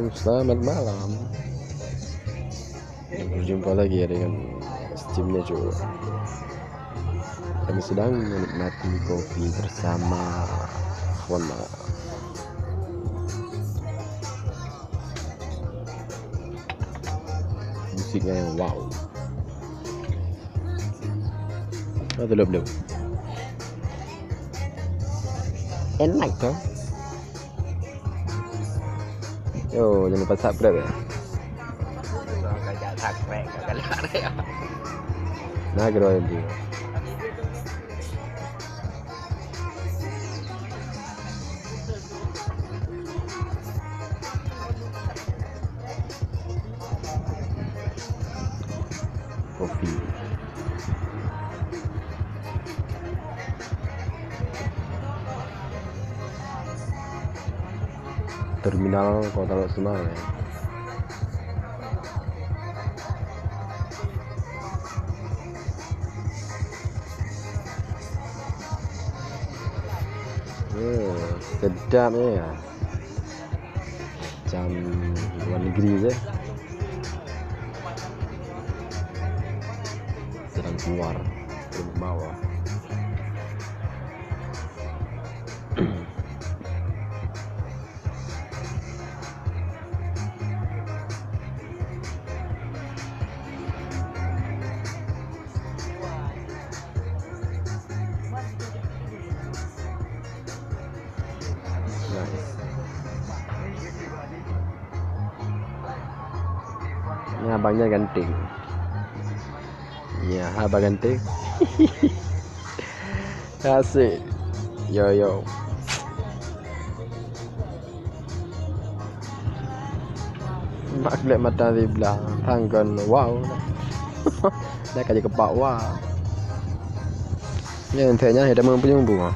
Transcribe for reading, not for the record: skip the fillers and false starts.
Selamat malam. Berjumpa lagi dengan Steam Nejo. Kami sedang menikmati kopi bersama Fona. Musiknya yang wow. Belum. Enak dong. Yo, jangan lupa subscribe ya. Kagak subscribe, kagak like ya. Nah, kira itu. Kopi. Terminal Kota Lok Semarang ya. Sedap ya. Jam luar negeri je. Sedang keluar dari bawah. Ini abangnya ganteng. Ya, abang ganteng. Asik. Yo. Mak kelak mata di belah tanggon wow. Dah kaji kepak wow. Ni entenya ada mempunyai bunga.